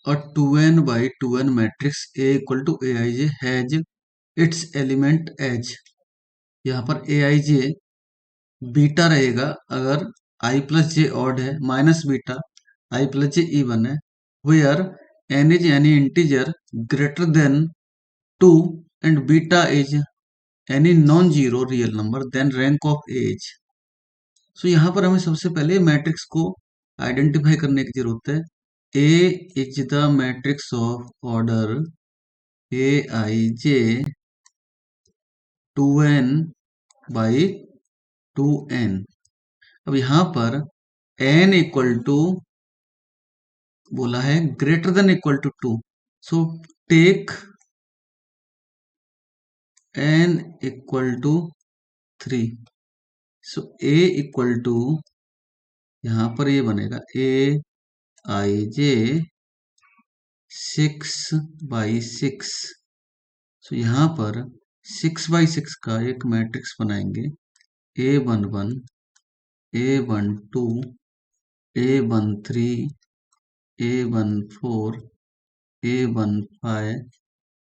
A 2n by 2n matrix A equal to Aij has its element as, यहाँ पर Aij beta रहेगा अगर I plus J odd है, minus beta I plus J even है, where n is any integer greater than 2 and beta is any non zero real number then rank of A. So यहाँ पर हमें सबसे पहले matrix को identify करने की जरूरत है। A is the matrix of order A I J 2n by 2n। अब यहाँ पर n इक्वल टू बोला है greater than equal to 2, so take n equal to 3। So a equal to यहाँ पर ये बनेगा ए आई जे 6/6। सो यहाँ पर 6/6 का एक मैट्रिक्स बनाएंगे। A11, A12, A13, A14, A15,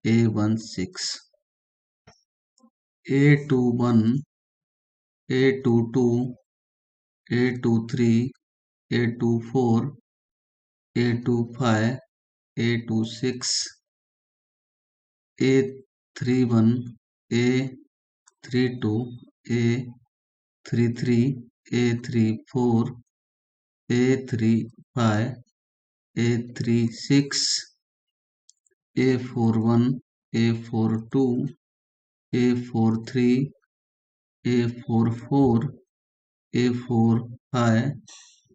A16, A21, A22, A23, A24, A25, A26, A31, A32, A33, A34, A35, A36, A41, A42, A43, A44, A45,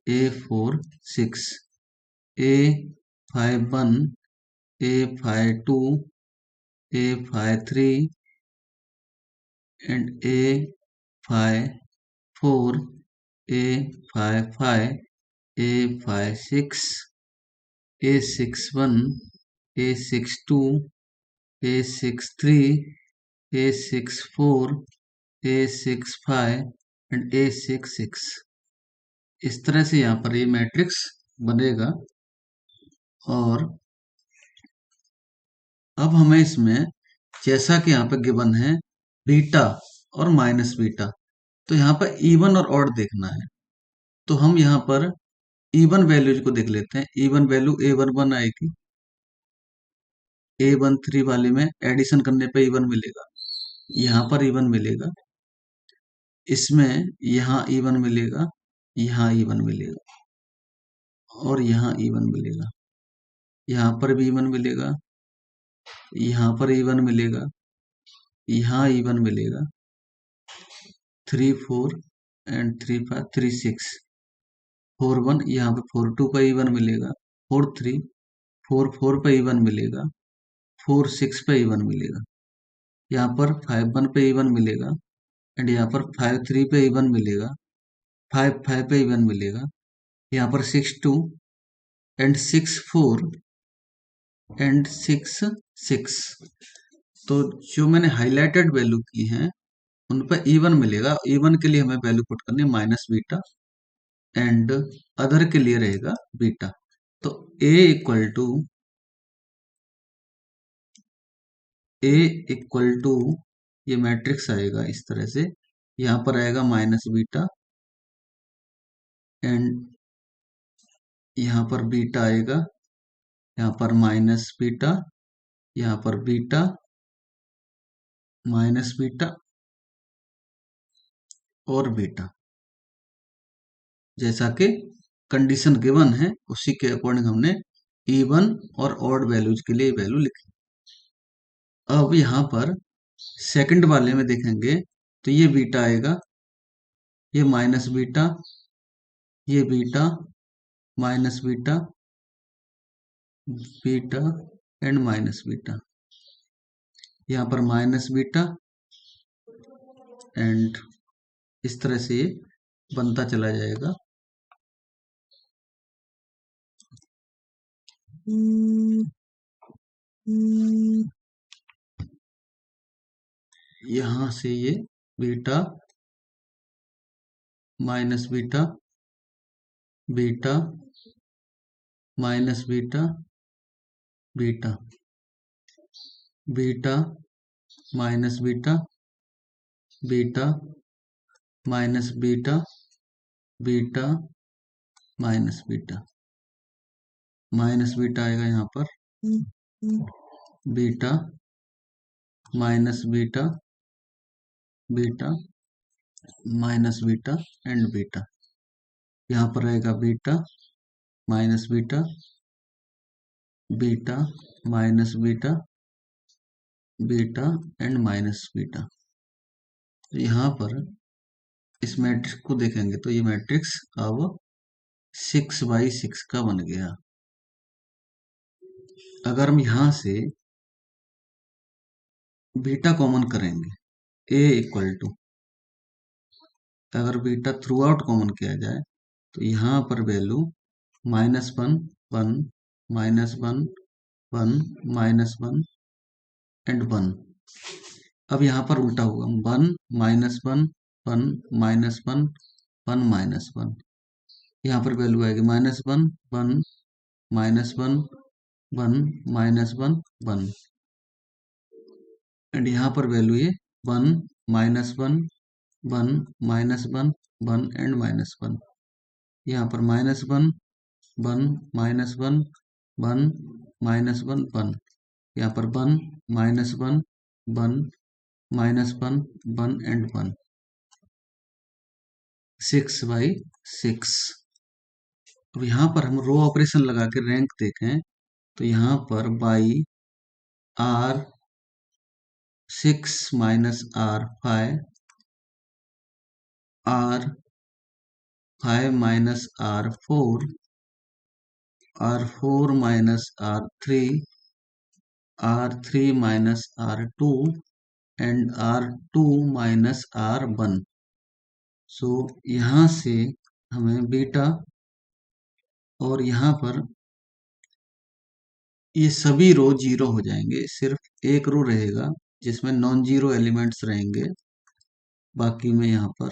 A46, A51, A52, A53 and A54, A55, A56, A61, A62, A63, A64, A65 and A66। इस तरह से यहाँ पर ये matrix बनेगा। और अब हमें इसमें जैसा कि यहाँ पे गिवन है बीटा और माइनस बीटा, तो यहाँ पर इवन और ऑड देखना है। तो हम यहाँ पर इवन वैल्यूज को देख लेते हैं। इवन वैल्यू A11 आएगी, A13 वाले में एडिशन करने पे इवन मिलेगा, यहाँ पर इवन मिलेगा, इसमें यहाँ इवन मिलेगा, यहाँ इवन मिलेगा और यहाँ इवन मिलेगा, यहाँ पर भी इवन मिलेगा, यहाँ पर इवन मिलेगा, यहाँ इवन मिलेगा। 3 4 एंड 3 5 3 6 4 1, यहाँ पे 4 2 पे इवन मिलेगा, 4 3 4 4 पे इवन मिलेगा, 4 6 पे इवन मिलेगा, यहाँ पर 5 1 पे इवन मिलेगा एंड यहाँ पर 5 3 पे इवन मिलेगा, 5 5 पे इवन मिलेगा, यहाँ पर 6 2 एंड 6 4 एंड 6 6। तो जो मैंने हाईलाइटेड वैल्यू की हैं उन पर इवन मिलेगा। इवन के लिए हमें वैल्यू पुट करनी है माइनस बीटा एंड अदर के लिए रहेगा बीटा। तो ए इक्वल टू ये मैट्रिक्स आएगा इस तरह से, यहाँ पर आएगा माइनस बीटा एंड यहाँ पर बीटा आएगा, यहाँ पर माइनस बीटा, यहाँ पर बीटा माइनस बीटा और बीटा, जैसा कि कंडीशन गिवन है उसी के अकॉर्डिंग हमने इवन और ऑड वैल्यूज के लिए वैल्यू लिखी। अब यहाँ पर सेकंड वाले में देखेंगे तो ये बीटा आएगा, ये माइनस बीटा, ये beta minus beta, beta and minus beta, यहाँ पर माइनस बीटा एंड इस तरह से ये बनता चला जाएगा। यहाँ से ये beta minus beta, beta minus beta beta, beta minus beta, beta minus beta, beta minus beta, minus beta आएगा यहाँ पर, beta minus beta, beta minus beta and beta. यहाँ पर रहेगा beta minus beta, beta minus beta, beta and minus beta. तो यहाँ पर इस मैट्रिक्स को देखेंगे तो ये मैट्रिक्स अब 6/6 का बन गया। अगर हम यहां से बीटा कॉमन करेंगे, ए इक्वल टू, अगर बीटा थ्रू आउट कॉमन किया जाए तो यहाँ पर वैल्यू -1 1 -1 1 -1 एंड 1। अब यहाँ पर उल्टा होगा, 1 -1 1 -1 1 -1। यहाँ पर वैल्यू आएगी -1 1 -1 1 -1 1 एंड यहाँ पर वैल्यू ये 1 -1 1 -1 1 एंड -1। यहाँ पर -1 1 -1 1 -1 1। यहाँ पर 1 -1 1 -1 1 एंड 1, 6/6। अब यहाँ पर हम रो ऑपरेशन लगा के रैंक देखें तो यहाँ पर by R 6 - R 5, R 5 - R 4, R 4 - R 3, R 3 - R 2 and R 2 - R 1। सो यहाँ से हमें बीटा, और यहाँ पर ये सभी रो जीरो हो जाएंगे, सिर्फ एक रो रहेगा जिसमें नॉन जीरो एलिमेंट्स रहेंगे, बाकी में यहाँ पर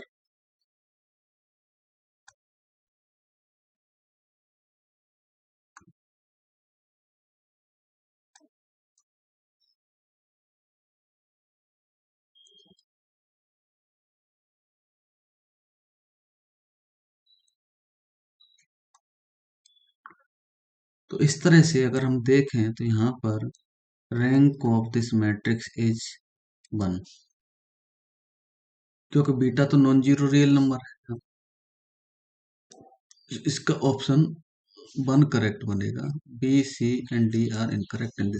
तो इस तरह से अगर हम देखें तो यहाँ पर rank of this matrix is 1, क्योंकि बीटा तो नॉन जीरो रियल नंबर है। इसका ऑप्शन 1 करेक्ट बनेगा, B C and D are incorrect in this